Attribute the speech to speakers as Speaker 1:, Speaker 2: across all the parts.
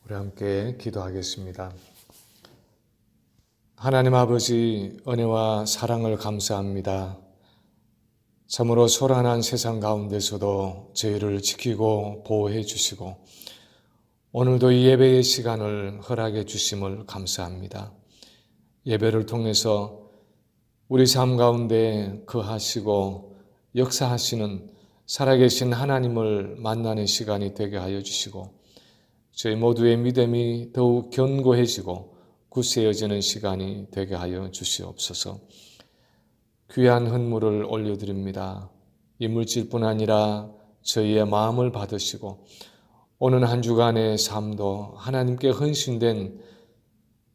Speaker 1: 우리 함께 기도하겠습니다. 하나님 아버지, 은혜와 사랑을 감사합니다. 참으로 소란한 세상 가운데서도 저희를 지키고 보호해 주시고 오늘도 이 예배의 시간을 허락해 주심을 감사합니다. 예배를 통해서 우리 삶 가운데 거하시고 역사하시는 살아계신 하나님을 만나는 시간이 되게 하여 주시고 저희 모두의 믿음이 더욱 견고해지고 굳세어지는 시간이 되게 하여 주시옵소서. 귀한 헌물을 올려드립니다. 이 물질뿐 아니라 저희의 마음을 받으시고 오는 한 주간의 삶도 하나님께 헌신된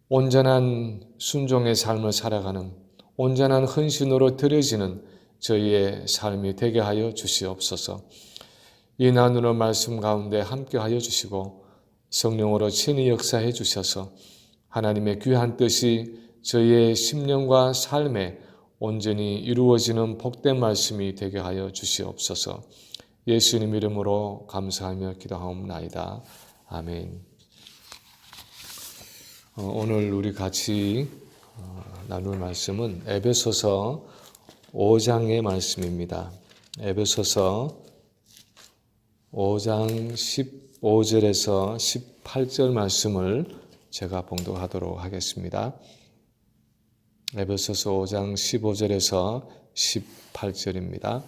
Speaker 1: 온전한 순종의 삶을 살아가는 온전한 헌신으로 드려지는 저희의 삶이 되게 하여 주시옵소서. 이 나누는 말씀 가운데 함께 하여 주시고 성령으로 친히 역사해 주셔서 하나님의 귀한 뜻이 저희의 심령과 삶에 온전히 이루어지는 복된 말씀이 되게 하여 주시옵소서. 예수님 이름으로 감사하며 기도하옵나이다. 아멘. 오늘 우리 같이 나눌 말씀은 에베소서 5장의 말씀입니다. 에베소서 5장 15절에서 18절 말씀을 제가 봉독하도록 하겠습니다. 에베소서 5장 15절에서 18절입니다.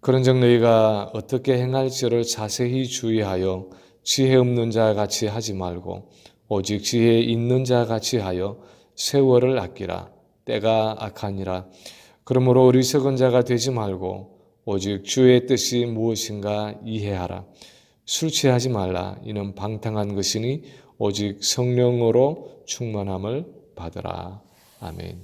Speaker 1: 그런즉 너희가 어떻게 행할지를 자세히 주의하여 지혜 없는 자 같이 하지 말고 오직 지혜 있는 자 같이 하여 세월을 아끼라. 때가 악하니라. 그러므로 어리석은 자가 되지 말고 오직 주의 뜻이 무엇인가 이해하라. 술 취하지 말라. 이는 방탕한 것이니 오직 성령으로 충만함을 받으라. 아멘.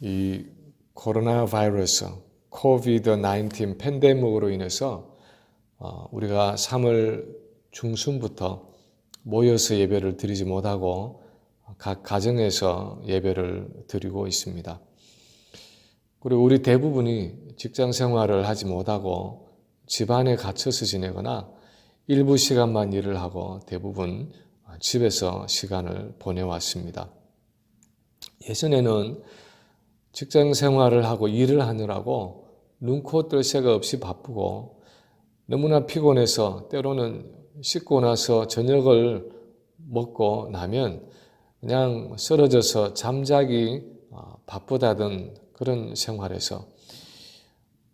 Speaker 1: 이 코로나 바이러스, 코비드-19 팬데믹으로 인해서 우리가 3월 중순부터 모여서 예배를 드리지 못하고 각 가정에서 예배를 드리고 있습니다. 그리고 우리 대부분이 직장 생활을 하지 못하고 집안에 갇혀서 지내거나 일부 시간만 일을 하고 대부분 집에서 시간을 보내왔습니다. 예전에는 직장 생활을 하고 일을 하느라고 눈코 뜰 새가 없이 바쁘고 너무나 피곤해서 때로는 씻고 나서 저녁을 먹고 나면 그냥 쓰러져서 잠자기 바쁘다던 그런 생활에서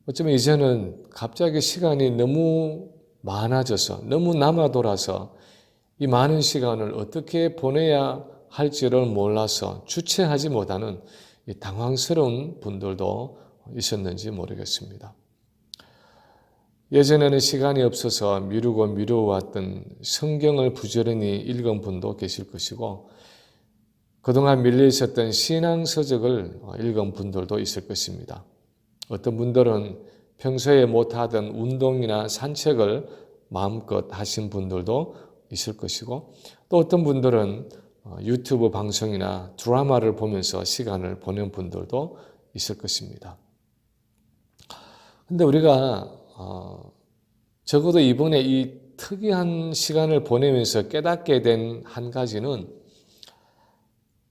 Speaker 1: 어쩌면 이제는 갑자기 시간이 너무 많아져서 너무 남아돌아서 이 많은 시간을 어떻게 보내야 할지를 몰라서 주체하지 못하는 이 당황스러운 분들도 있었는지 모르겠습니다. 예전에는 시간이 없어서 미루고 미루어왔던 성경을 부지런히 읽은 분도 계실 것이고 그동안 밀려 있었던 신앙서적을 읽은 분들도 있을 것입니다. 어떤 분들은 평소에 못하던 운동이나 산책을 마음껏 하신 분들도 있을 것이고 또 어떤 분들은 유튜브 방송이나 드라마를 보면서 시간을 보낸 분들도 있을 것입니다. 근데 우리가 적어도 이번에 이 특이한 시간을 보내면서 깨닫게 된 한 가지는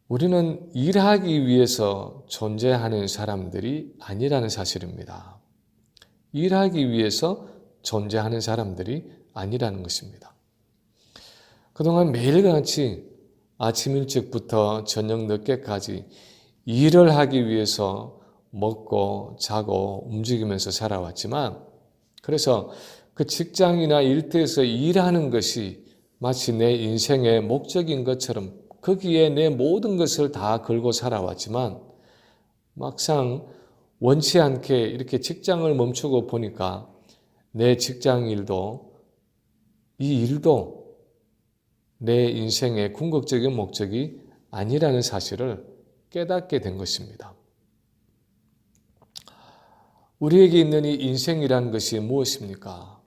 Speaker 1: 우리는 일하기 위해서 존재하는 사람들이 아니라는 사실입니다. 일하기 위해서 존재하는 사람들이 아니라는 것입니다. 그동안 매일같이 아침 일찍부터 저녁 늦게까지 일을 하기 위해서 먹고 자고 움직이면서 살아왔지만 그래서 그 직장이나 일터에서 일하는 것이 마치 내 인생의 목적인 것처럼 거기에 내 모든 것을 다 걸고 살아왔지만 막상 원치 않게 이렇게 직장을 멈추고 보니까 내 직장 일도 이 일도 내 인생의 궁극적인 목적이 아니라는 사실을 깨닫게 된 것입니다. 우리에게 있는 이 인생이라는 것이 무엇입니까?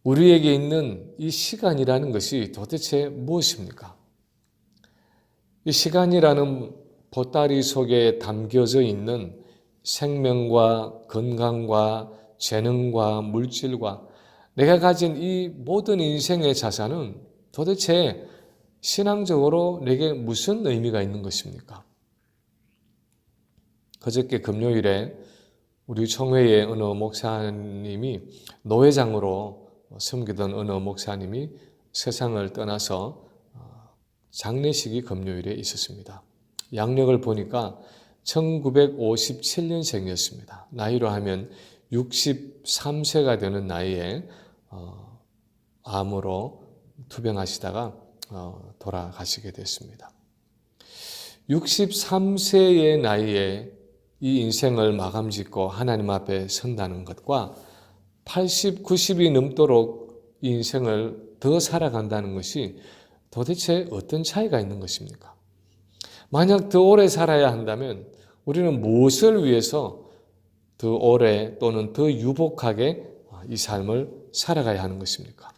Speaker 1: 우리에게 있는 이 시간이라는 것이 도대체 무엇입니까? 이 시간이라는 보따리 속에 담겨져 있는 생명과 건강과 재능과 물질과 내가 가진 이 모든 인생의 자산은 도대체 신앙적으로 내게 무슨 의미가 있는 것입니까? 그저께 금요일에 우리 총회의 어느 목사님이 노회장으로 섬기던 어느 목사님이 세상을 떠나서 장례식이 금요일에 있었습니다. 양력을 보니까 1957년생이었습니다. 나이로 하면 63세가 되는 나이에 암으로 투병하시다가 돌아가시게 됐습니다. 63세의 나이에 이 인생을 마감짓고 하나님 앞에 선다는 것과 80, 90이 넘도록 이 인생을 더 살아간다는 것이 도대체 어떤 차이가 있는 것입니까? 만약 더 오래 살아야 한다면 우리는 무엇을 위해서 더 오래 또는 더 유복하게 이 삶을 살아가야 하는 것입니까?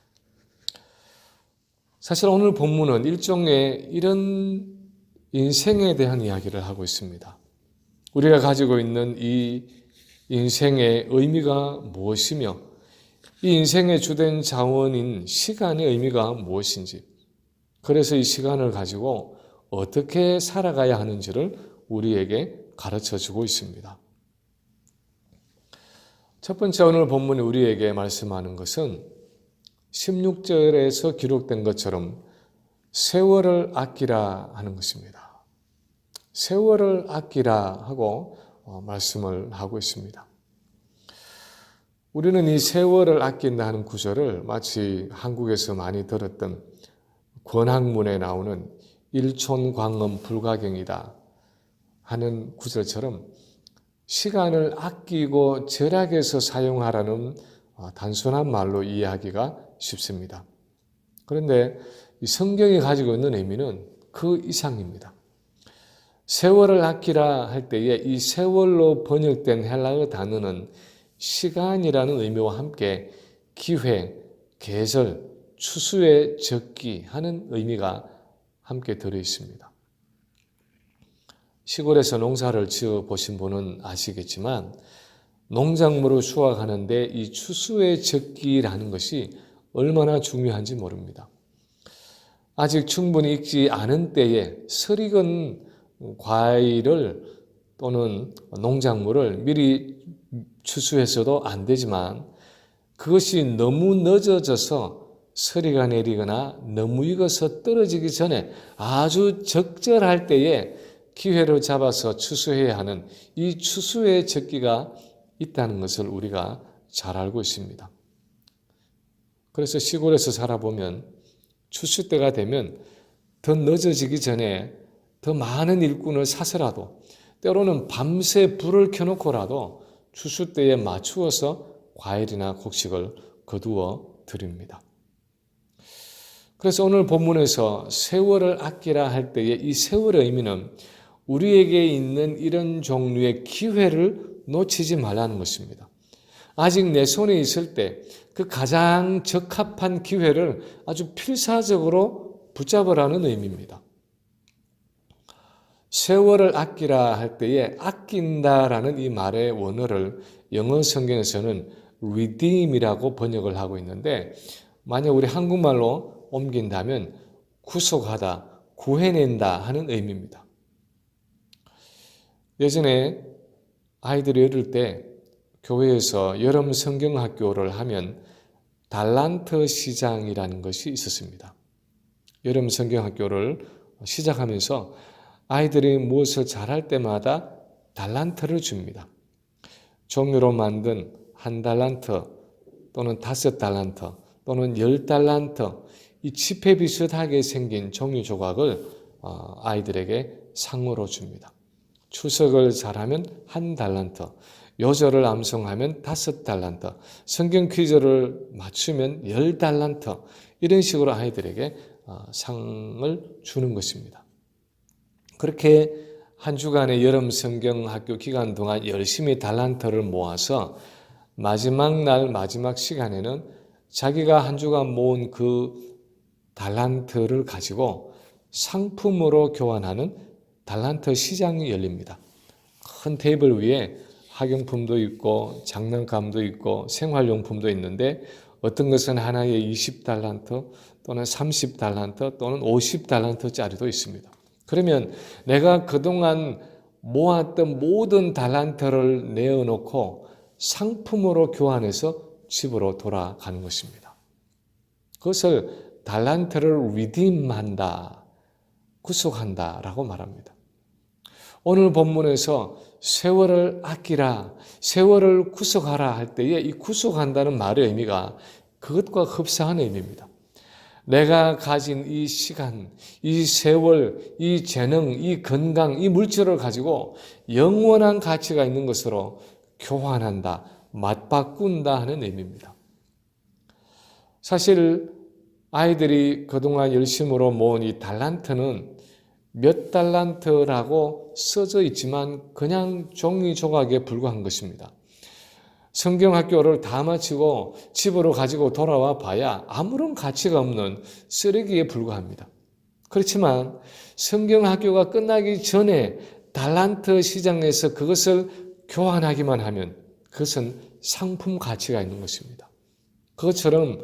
Speaker 1: 사실 오늘 본문은 일종의 이런 인생에 대한 이야기를 하고 있습니다. 우리가 가지고 있는 이 인생의 의미가 무엇이며 이 인생의 주된 자원인 시간의 의미가 무엇인지, 그래서 이 시간을 가지고 어떻게 살아가야 하는지를 우리에게 가르쳐 주고 있습니다. 첫 번째 오늘 본문이 우리에게 말씀하는 것은 16절에서 기록된 것처럼 세월을 아끼라 하는 것입니다. 세월을 아끼라 하고 말씀을 하고 있습니다. 우리는 이 세월을 아낀다 하는 구절을 마치 한국에서 많이 들었던 권학문에 나오는 일촌광음 불가경이다 하는 구절처럼 시간을 아끼고 절약해서 사용하라는 단순한 말로 이해하기가 쉽습니다. 그런데 이 성경이 가지고 있는 의미는 그 이상입니다. 세월을 아끼라 할 때에 이 세월로 번역된 헬라어 단어는 시간이라는 의미와 함께 기회, 계절, 추수에 적기 하는 의미가 함께 들어 있습니다. 시골에서 농사를 지어 보신 분은 아시겠지만 농작물을 수확하는데 이 추수에 적기라는 것이 얼마나 중요한지 모릅니다. 아직 충분히 익지 않은 때에 설익은 과일을 또는 농작물을 미리 추수해서도 안 되지만 그것이 너무 늦어져서 서리가 내리거나 너무 익어서 떨어지기 전에 아주 적절할 때에 기회를 잡아서 추수해야 하는 이 추수의 적기가 있다는 것을 우리가 잘 알고 있습니다. 그래서 시골에서 살아보면 추수 때가 되면 더 늦어지기 전에 더 많은 일꾼을 사서라도 때로는 밤새 불을 켜놓고라도 추수 때에 맞추어서 과일이나 곡식을 거두어 드립니다. 그래서 오늘 본문에서 세월을 아끼라 할 때의 이 세월의 의미는 우리에게 있는 이런 종류의 기회를 놓치지 말라는 것입니다. 아직 내 손에 있을 때 그 가장 적합한 기회를 아주 필사적으로 붙잡으라는 의미입니다. 세월을 아끼라 할 때에 아낀다라는 이 말의 원어를 영어 성경에서는 redeem이라고 번역을 하고 있는데 만약 우리 한국말로 옮긴다면 구속하다, 구해낸다 하는 의미입니다. 예전에 아이들이 어릴 때 교회에서 여름 성경학교를 하면 달란트 시장이라는 것이 있었습니다. 여름 성경학교를 시작하면서 아이들이 무엇을 잘할 때마다 달란트를 줍니다. 종이로 만든 1달란트 또는 5달란트 또는 10달란트 이 지폐 비슷하게 생긴 종이 조각을 아이들에게 상으로 줍니다. 추석을 잘하면 1달란트, 요절을 암송하면 5달란트, 성경 퀴즈를 맞추면 10달란트 이런 식으로 아이들에게 상을 주는 것입니다. 그렇게 한 주간의 여름 성경 학교 기간 동안 열심히 달란트를 모아서 마지막 날 마지막 시간에는 자기가 한 주간 모은 그 달란트를 가지고 상품으로 교환하는 달란트 시장이 열립니다. 큰 테이블 위에 학용품도 있고 장난감도 있고 생활용품도 있는데 어떤 것은 하나에 20달란트 또는 30달란트 또는 50달란트짜리도 있습니다. 그러면 내가 그동안 모았던 모든 달란트를 내어놓고 상품으로 교환해서 집으로 돌아가는 것입니다. 그것을 달란트를 리딤한다, 구속한다라고 말합니다. 오늘 본문에서 세월을 아끼라, 세월을 구속하라 할 때에 이 구속한다는 말의 의미가 그것과 흡사한 의미입니다. 내가 가진 이 시간, 이 세월, 이 재능, 이 건강, 이 물질을 가지고 영원한 가치가 있는 것으로 교환한다, 맞바꾼다 하는 의미입니다. 사실 아이들이 그동안 열심으로 모은 이 달란트는 몇 달란트라고 써져 있지만 그냥 종이 조각에 불과한 것입니다. 성경학교를 다 마치고 집으로 가지고 돌아와 봐야 아무런 가치가 없는 쓰레기에 불과합니다. 그렇지만 성경학교가 끝나기 전에 달란트 시장에서 그것을 교환하기만 하면 그것은 상품 가치가 있는 것입니다. 그것처럼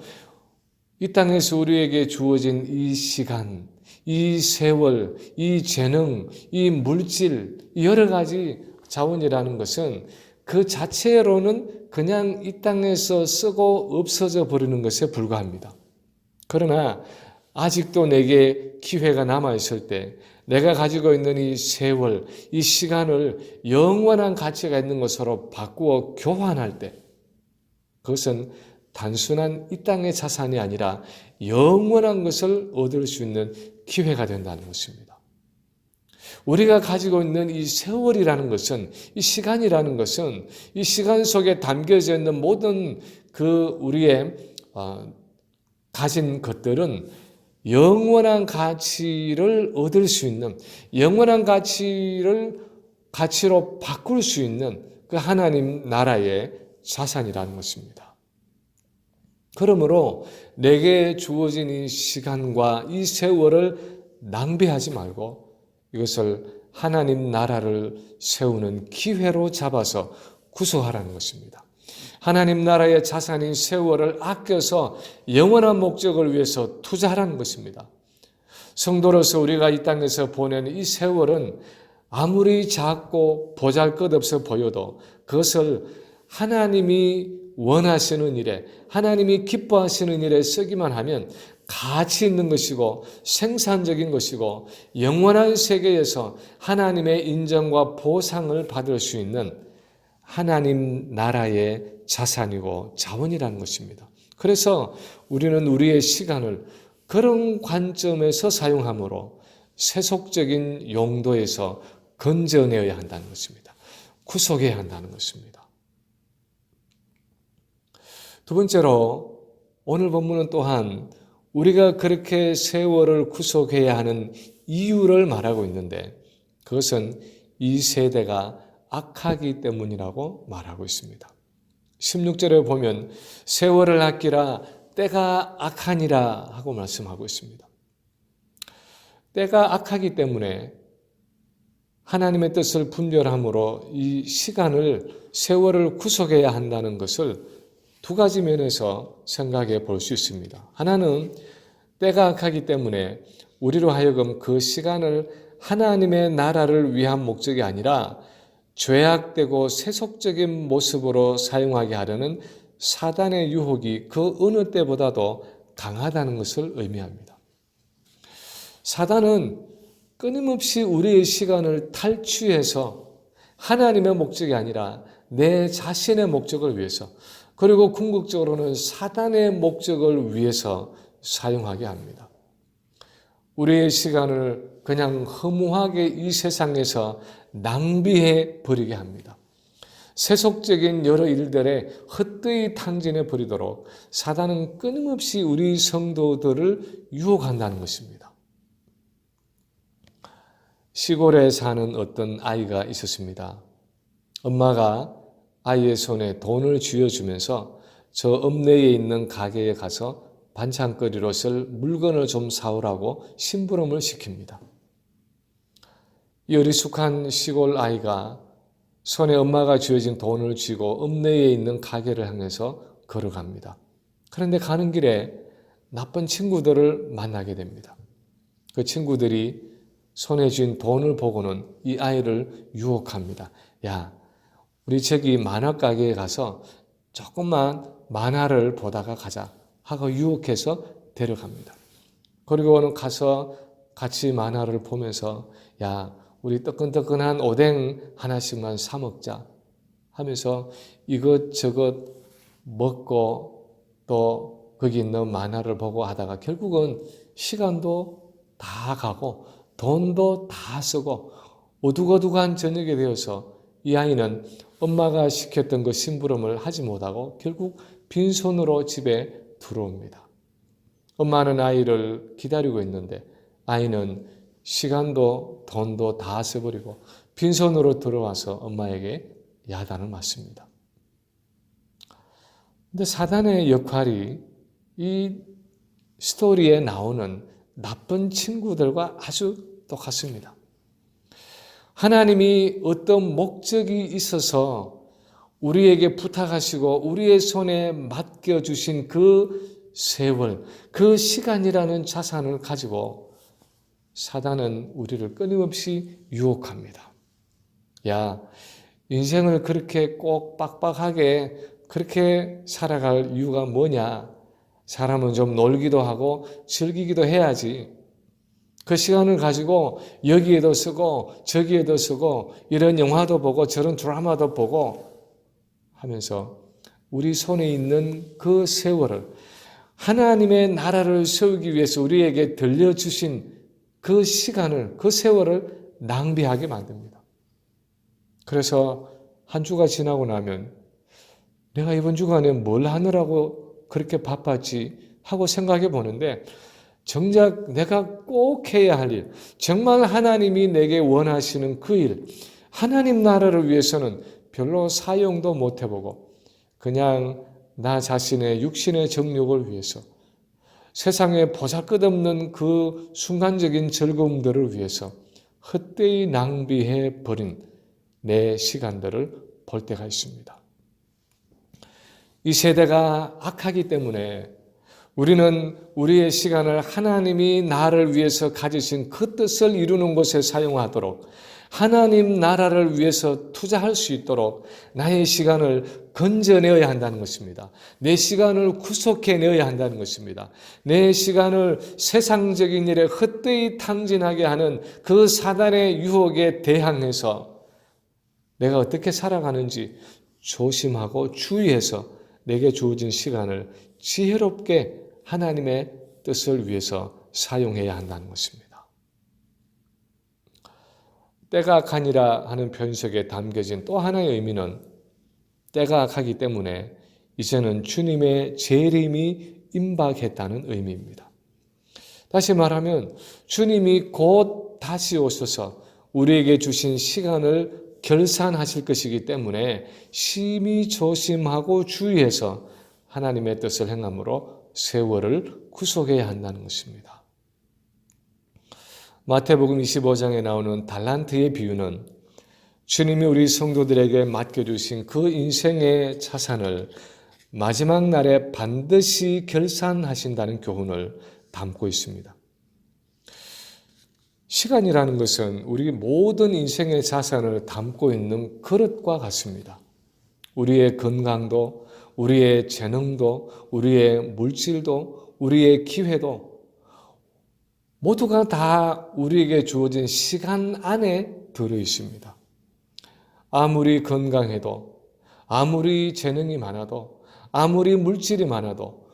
Speaker 1: 이 땅에서 우리에게 주어진 이 시간, 이 세월, 이 재능, 이 물질, 여러 가지 자원이라는 것은 그 자체로는 그냥 이 땅에서 쓰고 없어져 버리는 것에 불과합니다. 그러나 아직도 내게 기회가 남아있을 때 내가 가지고 있는 이 세월, 이 시간을 영원한 가치가 있는 것으로 바꾸어 교환할 때 그것은 단순한 이 땅의 자산이 아니라 영원한 것을 얻을 수 있는 기회가 된다는 것입니다. 우리가 가지고 있는 이 세월이라는 것은, 이 시간이라는 것은, 이 시간 속에 담겨져 있는 모든 그 우리의 가진 것들은 영원한 가치를 얻을 수 있는, 영원한 가치로 바꿀 수 있는 그 하나님 나라의 자산이라는 것입니다. 그러므로 내게 주어진 이 시간과 이 세월을 낭비하지 말고 이것을 하나님 나라를 세우는 기회로 잡아서 구속하라는 것입니다. 하나님 나라의 자산인 세월을 아껴서 영원한 목적을 위해서 투자하라는 것입니다. 성도로서 우리가 이 땅에서 보낸 이 세월은 아무리 작고 보잘것없어 보여도 그것을 하나님이 원하시는 일에, 하나님이 기뻐하시는 일에 쓰기만 하면 가치 있는 것이고 생산적인 것이고 영원한 세계에서 하나님의 인정과 보상을 받을 수 있는 하나님 나라의 자산이고 자원이라는 것입니다. 그래서 우리는 우리의 시간을 그런 관점에서 사용함으로 세속적인 용도에서 건져내어야 한다는 것입니다. 구속해야 한다는 것입니다. 두 번째로 오늘 본문은 또한 우리가 그렇게 세월을 구속해야 하는 이유를 말하고 있는데 그것은 이 세대가 악하기 때문이라고 말하고 있습니다. 16절에 보면 세월을 아끼라 때가 악하니라 하고 말씀하고 있습니다. 때가 악하기 때문에 하나님의 뜻을 분별함으로 이 시간을, 세월을 구속해야 한다는 것을 두 가지 면에서 생각해 볼 수 있습니다. 하나는 때가 악하기 때문에 우리로 하여금 그 시간을 하나님의 나라를 위한 목적이 아니라 죄악되고 세속적인 모습으로 사용하게 하려는 사단의 유혹이 그 어느 때보다도 강하다는 것을 의미합니다. 사단은 끊임없이 우리의 시간을 탈취해서 하나님의 목적이 아니라 내 자신의 목적을 위해서, 그리고 궁극적으로는 사단의 목적을 위해서 사용하게 합니다. 우리의 시간을 그냥 허무하게 이 세상에서 낭비해 버리게 합니다. 세속적인 여러 일들에 헛되이 탕진해 버리도록 사단은 끊임없이 우리 성도들을 유혹한다는 것입니다. 시골에 사는 어떤 아이가 있었습니다. 엄마가 아이의 손에 돈을 쥐어주면서 저 읍내에 있는 가게에 가서 반찬거리로 쓸 물건을 좀 사오라고 심부름을 시킵니다. 이 어리숙한 시골 아이가 손에 엄마가 쥐어진 돈을 쥐고 읍내에 있는 가게를 향해서 걸어갑니다. 그런데 가는 길에 나쁜 친구들을 만나게 됩니다. 그 친구들이 손에 쥔 돈을 보고는 이 아이를 유혹합니다. 야, 우리 저기 만화 가게에 가서 조금만 만화를 보다가 가자 하고 유혹해서 데려갑니다. 그리고는 가서 같이 만화를 보면서 야, 우리 뜨끈뜨끈한 오뎅 하나씩만 사 먹자 하면서 이것저것 먹고 또 거기 있는 만화를 보고 하다가 결국은 시간도 다 가고 돈도 다 쓰고 어둑어둑한 저녁이 되어서 이 아이는 엄마가 시켰던 그 심부름을 하지 못하고 결국 빈손으로 집에 들어옵니다. 엄마는 아이를 기다리고 있는데 아이는 시간도 돈도 다 써버리고 빈손으로 들어와서 엄마에게 야단을 맞습니다. 근데 사단의 역할이 이 스토리에 나오는 나쁜 친구들과 아주 똑같습니다. 하나님이 어떤 목적이 있어서 우리에게 부탁하시고 우리의 손에 맡겨주신 그 세월, 그 시간이라는 자산을 가지고 사단은 우리를 끊임없이 유혹합니다. 야, 인생을 그렇게 꼭 빡빡하게 그렇게 살아갈 이유가 뭐냐? 사람은 좀 놀기도 하고 즐기기도 해야지. 그 시간을 가지고 여기에도 쓰고 저기에도 쓰고 이런 영화도 보고 저런 드라마도 보고 하면서 우리 손에 있는 그 세월을 하나님의 나라를 세우기 위해서 우리에게 들려주신 그 시간을, 그 세월을 낭비하게 만듭니다. 그래서 한 주가 지나고 나면 내가 이번 주간에 뭘 하느라고 그렇게 바빴지 하고 생각해 보는데 정작 내가 꼭 해야 할 일, 정말 하나님이 내게 원하시는 그 일, 하나님 나라를 위해서는 별로 사용도 못 해보고 그냥 나 자신의 육신의 정욕을 위해서 세상에 보잘것없는 그 순간적인 즐거움들을 위해서 헛되이 낭비해 버린 내 시간들을 볼 때가 있습니다. 이 세대가 악하기 때문에 우리는 우리의 시간을 하나님이 나를 위해서 가지신 그 뜻을 이루는 것에 사용하도록 하나님 나라를 위해서 투자할 수 있도록 나의 시간을 건져내어야 한다는 것입니다. 내 시간을 구속해내어야 한다는 것입니다. 내 시간을 세상적인 일에 헛되이 탕진하게 하는 그 사단의 유혹에 대항해서 내가 어떻게 살아가는지 조심하고 주의해서 내게 주어진 시간을 지혜롭게 하나님의 뜻을 위해서 사용해야 한다는 것입니다. 때가 가니라 하는 표현 속에 담겨진 또 하나의 의미는 때가 가기 때문에 이제는 주님의 재림이 임박했다는 의미입니다. 다시 말하면 주님이 곧 다시 오셔서 우리에게 주신 시간을 결산하실 것이기 때문에 심히 조심하고 주의해서 하나님의 뜻을 행함으로 세월을 구속해야 한다는 것입니다. 마태복음 25장에 나오는 달란트의 비유는 주님이 우리 성도들에게 맡겨주신 그 인생의 자산을 마지막 날에 반드시 결산하신다는 교훈을 담고 있습니다. 시간이라는 것은 우리 모든 인생의 자산을 담고 있는 그릇과 같습니다. 우리의 건강도, 우리의 재능도, 우리의 물질도, 우리의 기회도 모두가 다 우리에게 주어진 시간 안에 들어 있습니다. 아무리 건강해도, 아무리 재능이 많아도, 아무리 물질이 많아도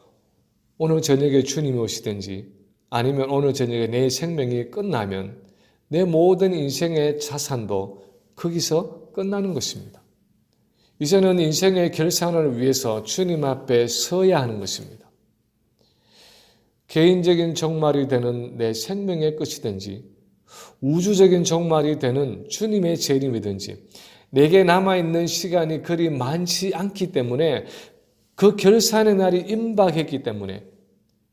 Speaker 1: 오늘 저녁에 주님이 오시든지 아니면 오늘 저녁에 내 생명이 끝나면 내 모든 인생의 자산도 거기서 끝나는 것입니다. 이제는 인생의 결산을 위해서 주님 앞에 서야 하는 것입니다. 개인적인 종말이 되는 내 생명의 끝이든지 우주적인 종말이 되는 주님의 재림이든지 내게 남아있는 시간이 그리 많지 않기 때문에 그 결산의 날이 임박했기 때문에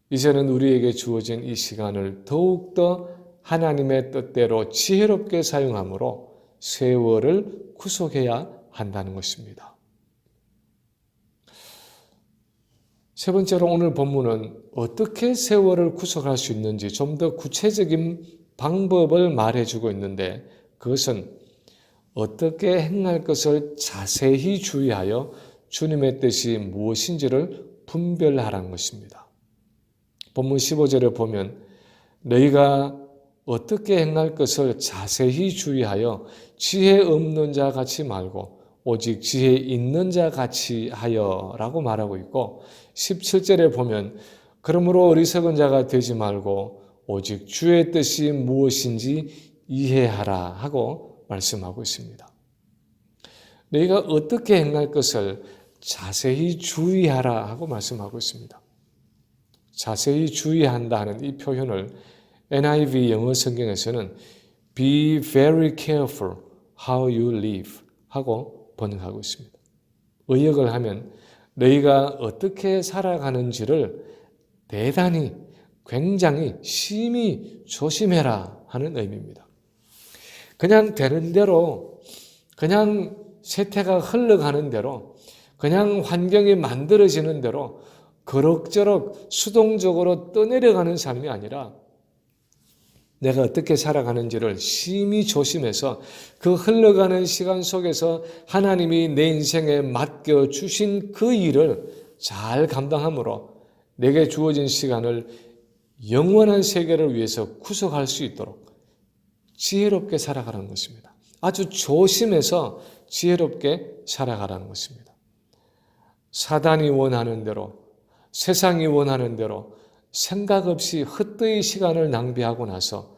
Speaker 1: 이제는 우리에게 주어진 이 시간을 더욱더 하나님의 뜻대로 지혜롭게 사용함으로 세월을 구속해야 한다는 것입니다. 세 번째로 오늘 본문은 어떻게 세월을 구속할 수 있는지 좀 더 구체적인 방법을 말해주고 있는데, 그것은 어떻게 행할 것을 자세히 주의하여 주님의 뜻이 무엇인지를 분별하라는 것입니다. 본문 15절에 보면 너희가 어떻게 행할 것을 자세히 주의하여 지혜 없는 자 같이 말고 오직 지혜 있는 자 같이 하여 라고 말하고 있고, 17절에 보면 그러므로 어리석은 자가 되지 말고 오직 주의 뜻이 무엇인지 이해하라 하고 말씀하고 있습니다. 너희가 어떻게 행할 것을 자세히 주의하라 하고 말씀하고 있습니다. 자세히 주의한다 하는 이 표현을 NIV 영어 성경에서는 Be very careful how you live 하고 번역하고 있습니다. 의역을 하면 너희가 어떻게 살아가는지를 대단히 굉장히 심히 조심해라 하는 의미입니다. 그냥 되는 대로, 그냥 세태가 흘러가는 대로, 그냥 환경이 만들어지는 대로 그럭저럭 수동적으로 떠내려가는 삶이 아니라 내가 어떻게 살아가는지를 심히 조심해서 그 흘러가는 시간 속에서 하나님이 내 인생에 맡겨주신 그 일을 잘 감당함으로 내게 주어진 시간을 영원한 세계를 위해서 구속할 수 있도록 지혜롭게 살아가라는 것입니다. 아주 조심해서 지혜롭게 살아가라는 것입니다. 사단이 원하는 대로, 세상이 원하는 대로 생각 없이 헛되이 시간을 낭비하고 나서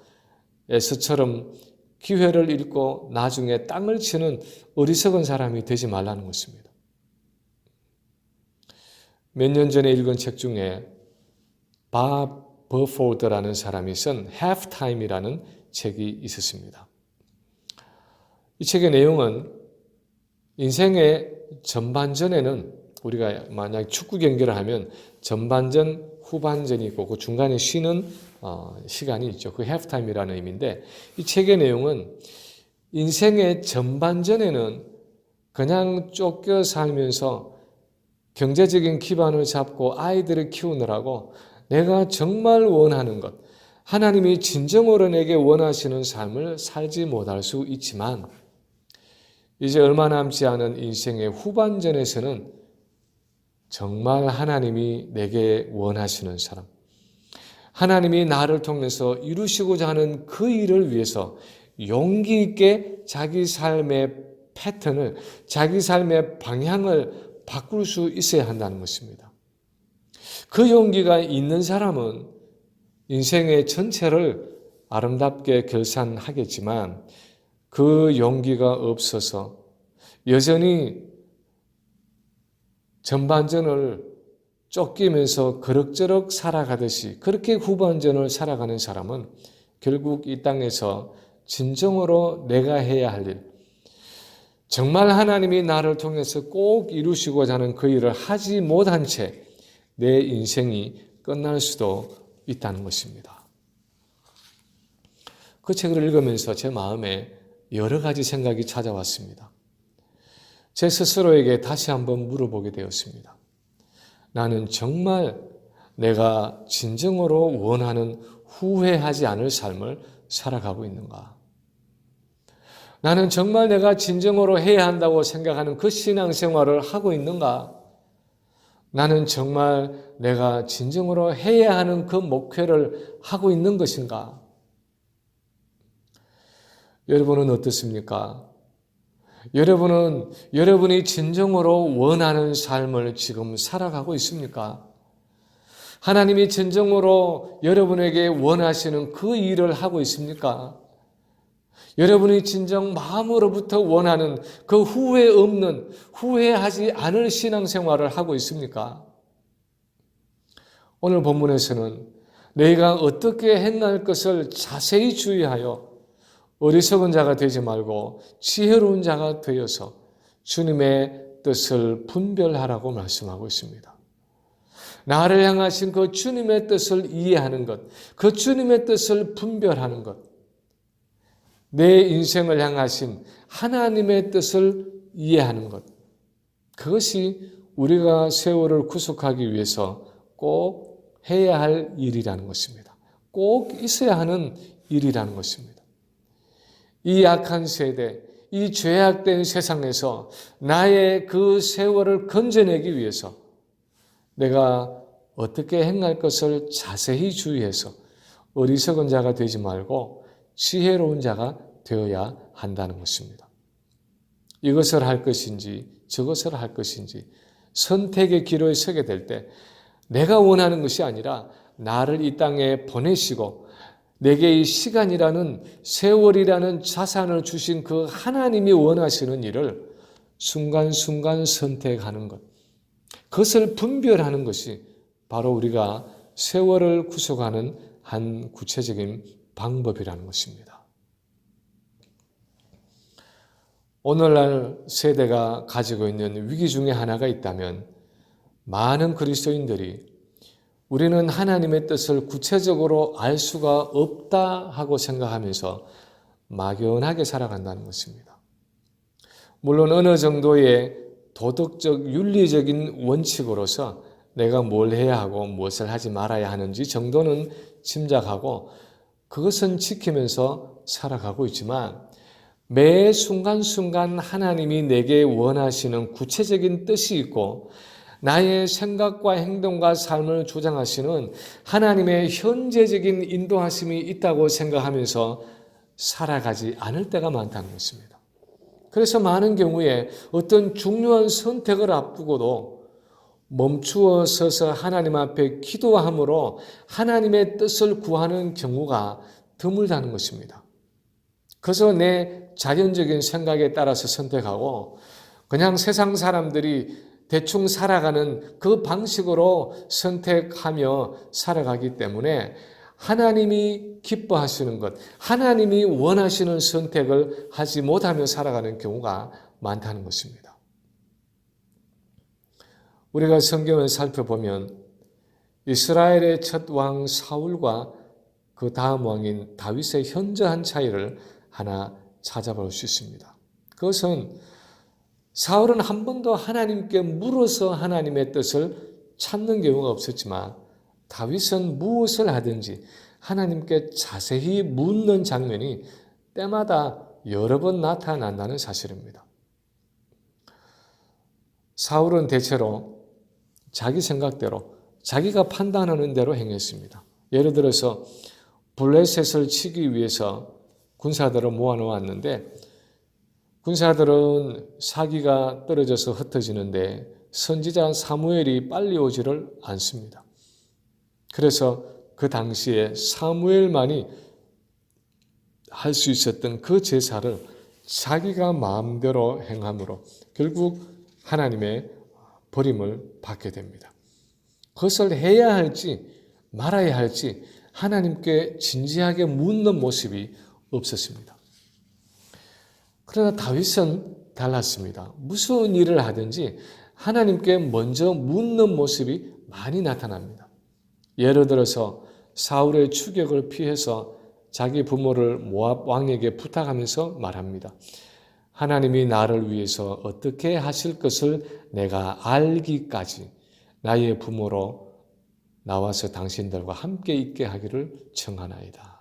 Speaker 1: 에서처럼 기회를 잃고 나중에 땅을 치는 어리석은 사람이 되지 말라는 것입니다. 몇 년 전에 읽은 책 중에 밥 버포드라는 사람이 쓴 Half Time이라는 책이 있었습니다. 이 책의 내용은 인생의 전반전에는 우리가 만약 축구 경기를 하면 전반전, 후반전이 있고 그 중간에 쉬는 시간이 있죠. 그 halftime이라는 의미인데, 이 책의 내용은 인생의 전반전에는 그냥 쫓겨 살면서 경제적인 기반을 잡고 아이들을 키우느라고 내가 정말 원하는 것, 하나님이 진정으로 내게 원하시는 삶을 살지 못할 수 있지만 이제 얼마 남지 않은 인생의 후반전에서는 정말 하나님이 내게 원하시는 사람, 하나님이 나를 통해서 이루시고자 하는 그 일을 위해서 용기 있게 자기 삶의 패턴을, 자기 삶의 방향을 바꿀 수 있어야 한다는 것입니다. 그 용기가 있는 사람은 인생의 전체를 아름답게 결산하겠지만 그 용기가 없어서 여전히 전반전을 쫓기면서 그럭저럭 살아가듯이 그렇게 후반전을 살아가는 사람은 결국 이 땅에서 진정으로 내가 해야 할 일, 정말 하나님이 나를 통해서 꼭 이루시고자 하는 그 일을 하지 못한 채 내 인생이 끝날 수도 있다는 것입니다. 그 책을 읽으면서 제 마음에 여러 가지 생각이 찾아왔습니다. 제 스스로에게 다시 한번 물어보게 되었습니다. 나는 정말 내가 진정으로 원하는 후회하지 않을 삶을 살아가고 있는가? 나는 정말 내가 진정으로 해야 한다고 생각하는 그 신앙생활을 하고 있는가? 나는 정말 내가 진정으로 해야 하는 그 목회를 하고 있는 것인가? 여러분은 어떻습니까? 여러분은 여러분이 진정으로 원하는 삶을 지금 살아가고 있습니까? 하나님이 진정으로 여러분에게 원하시는 그 일을 하고 있습니까? 여러분이 진정 마음으로부터 원하는 그 후회 없는, 후회하지 않을 신앙생활을 하고 있습니까? 오늘 본문에서는 너희가 어떻게 행할 것을 자세히 주의하여 어리석은 자가 되지 말고 지혜로운 자가 되어서 주님의 뜻을 분별하라고 말씀하고 있습니다. 나를 향하신 그 주님의 뜻을 이해하는 것, 그 주님의 뜻을 분별하는 것, 내 인생을 향하신 하나님의 뜻을 이해하는 것. 그것이 우리가 세월을 구속하기 위해서 꼭 해야 할 일이라는 것입니다. 꼭 있어야 하는 일이라는 것입니다. 이 악한 세대, 이 죄악된 세상에서 나의 그 세월을 건져내기 위해서 내가 어떻게 행할 것을 자세히 주의해서 어리석은 자가 되지 말고 지혜로운 자가 되어야 한다는 것입니다. 이것을 할 것인지 저것을 할 것인지 선택의 기로에 서게 될 때 내가 원하는 것이 아니라 나를 이 땅에 보내시고 내게 이 시간이라는 세월이라는 자산을 주신 그 하나님이 원하시는 일을 순간순간 선택하는 것. 그것을 분별하는 것이 바로 우리가 세월을 구속하는 한 구체적인 방법이라는 것입니다. 오늘날 세대가 가지고 있는 위기 중에 하나가 있다면 많은 그리스도인들이 우리는 하나님의 뜻을 구체적으로 알 수가 없다 하고 생각하면서 막연하게 살아간다는 것입니다. 물론 어느 정도의 도덕적 윤리적인 원칙으로서 내가 뭘 해야 하고 무엇을 하지 말아야 하는지 정도는 짐작하고 그것은 지키면서 살아가고 있지만 매 순간순간 하나님이 내게 원하시는 구체적인 뜻이 있고 나의 생각과 행동과 삶을 조장하시는 하나님의 현재적인 인도하심이 있다고 생각하면서 살아가지 않을 때가 많다는 것입니다. 그래서 많은 경우에 어떤 중요한 선택을 앞두고도 멈추어 서서 하나님 앞에 기도함으로 하나님의 뜻을 구하는 경우가 드물다는 것입니다. 그래서 내 자연적인 생각에 따라서 선택하고 그냥 세상 사람들이 대충 살아가는 그 방식으로 선택하며 살아가기 때문에 하나님이 기뻐하시는 것, 하나님이 원하시는 선택을 하지 못하며 살아가는 경우가 많다는 것입니다. 우리가 성경을 살펴보면 이스라엘의 첫 왕 사울과 그 다음 왕인 다윗의 현저한 차이를 하나 찾아볼 수 있습니다. 그것은 사울은 한 번도 하나님께 물어서 하나님의 뜻을 찾는 경우가 없었지만 다윗은 무엇을 하든지 하나님께 자세히 묻는 장면이 때마다 여러 번 나타난다는 사실입니다. 사울은 대체로 자기 생각대로 자기가 판단하는 대로 행했습니다. 예를 들어서 블레셋을 치기 위해서 군사들을 모아놓았는데 군사들은 사기가 떨어져서 흩어지는데 선지자 사무엘이 빨리 오지를 않습니다. 그래서 그 당시에 사무엘만이 할 수 있었던 그 제사를 자기가 마음대로 행함으로 결국 하나님의 버림을 받게 됩니다. 그것을 해야 할지 말아야 할지 하나님께 진지하게 묻는 모습이 없었습니다. 그러나 다윗은 달랐습니다. 무슨 일을 하든지 하나님께 먼저 묻는 모습이 많이 나타납니다. 예를 들어서 사울의 추격을 피해서 자기 부모를 모압 왕에게 부탁하면서 말합니다. 하나님이 나를 위해서 어떻게 하실 것을 내가 알기까지 나의 부모로 나와서 당신들과 함께 있게 하기를 청하나이다.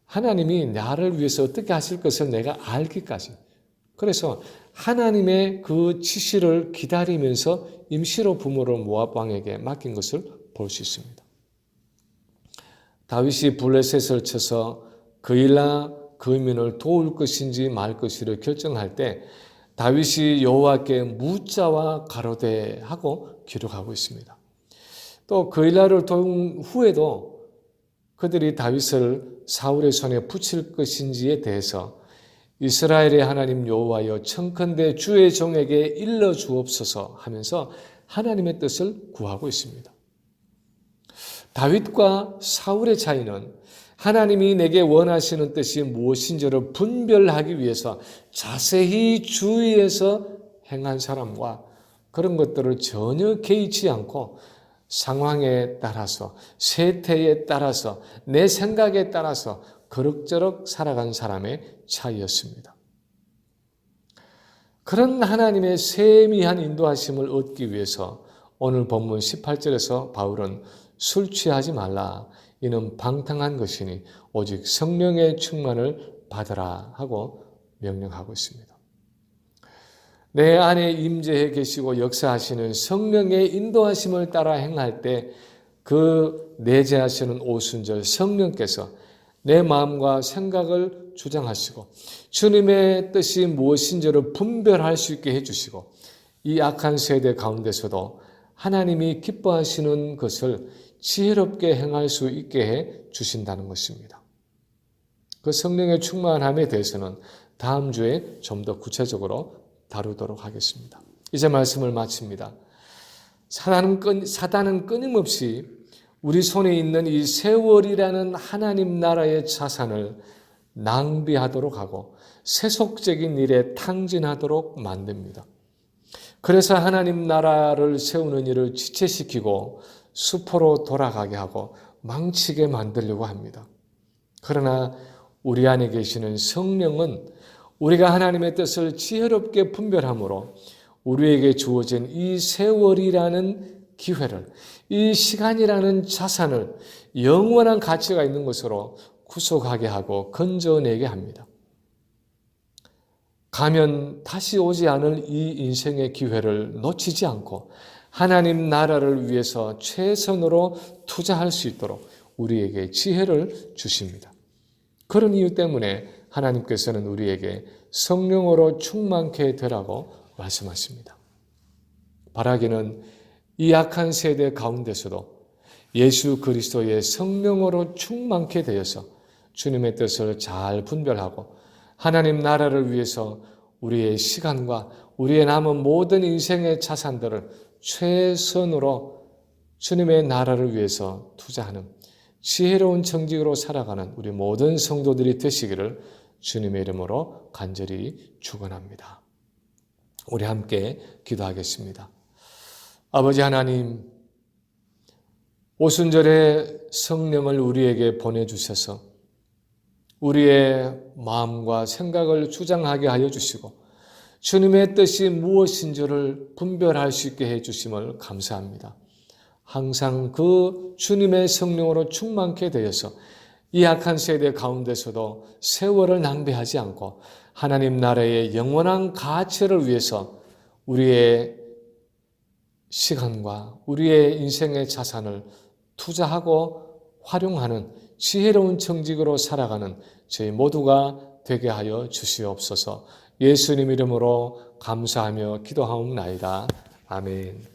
Speaker 1: 하나님이 나를 위해서 어떻게 하실 것을 내가 알기까지. 그래서 하나님의 그 지시를 기다리면서 임시로 부모를 모압 왕에게 맡긴 것을 볼 수 있습니다. 다윗이 블레셋을 쳐서 그일라 거민을 도울 것인지 말 것인지를 결정할 때 다윗이 여호와께 묻자와 가로되 하고 기록하고 있습니다. 또 그일라를 도운 후에도 그들이 다윗을 사울의 손에 붙일 것인지에 대해서 이스라엘의 하나님 여호와여 청컨대 주의 종에게 일러 주옵소서 하면서 하나님의 뜻을 구하고 있습니다. 다윗과 사울의 차이는 하나님이 내게 원하시는 뜻이 무엇인지를 분별하기 위해서 자세히 주의해서 행한 사람과 그런 것들을 전혀 개의치 않고 상황에 따라서 세태에 따라서 내 생각에 따라서 그럭저럭 살아간 사람의 차이였습니다. 그런 하나님의 세미한 인도하심을 얻기 위해서 오늘 본문 18절에서 바울은 술 취하지 말라. 이는 방탕한 것이니 오직 성령의 충만을 받으라 하고 명령하고 있습니다. 내 안에 임재해 계시고 역사하시는 성령의 인도하심을 따라 행할 때 그 내재하시는 오순절 성령께서 내 마음과 생각을 주장하시고 주님의 뜻이 무엇인지를 분별할 수 있게 해주시고 이 악한 세대 가운데서도 하나님이 기뻐하시는 것을 지혜롭게 행할 수 있게 해 주신다는 것입니다. 그 성령의 충만함에 대해서는 다음 주에 좀 더 구체적으로 다루도록 하겠습니다. 이제 말씀을 마칩니다. 사단은 끊임없이 우리 손에 있는 이 세월이라는 하나님 나라의 자산을 낭비하도록 하고 세속적인 일에 탕진하도록 만듭니다. 그래서 하나님 나라를 세우는 일을 지체시키고 수포로 돌아가게 하고 망치게 만들려고 합니다. 그러나 우리 안에 계시는 성령은 우리가 하나님의 뜻을 지혜롭게 분별함으로 우리에게 주어진 이 세월이라는 기회를, 이 시간이라는 자산을 영원한 가치가 있는 것으로 구속하게 하고 건져내게 합니다. 가면 다시 오지 않을 이 인생의 기회를 놓치지 않고 하나님 나라를 위해서 최선으로 투자할 수 있도록 우리에게 지혜를 주십니다. 그런 이유 때문에 하나님께서는 우리에게 성령으로 충만케 되라고 말씀하십니다. 바라기는 이 악한 세대 가운데서도 예수 그리스도의 성령으로 충만케 되어서 주님의 뜻을 잘 분별하고 하나님 나라를 위해서 우리의 시간과 우리의 남은 모든 인생의 자산들을 최선으로 주님의 나라를 위해서 투자하는 지혜로운 정직으로 살아가는 우리 모든 성도들이 되시기를 주님의 이름으로 간절히 축원합니다. 우리 함께 기도하겠습니다. 아버지 하나님, 오순절에 성령을 우리에게 보내주셔서 우리의 마음과 생각을 주장하게 하여 주시고 주님의 뜻이 무엇인지를 분별할 수 있게 해주심을 감사합니다. 항상 그 주님의 성령으로 충만케 되어서 이 악한 세대 가운데서도 세월을 낭비하지 않고 하나님 나라의 영원한 가치를 위해서 우리의 시간과 우리의 인생의 자산을 투자하고 활용하는 지혜로운 정직으로 살아가는 저희 모두가 되게 하여 주시옵소서. 예수님 이름으로 감사하며 기도하옵나이다. 아멘.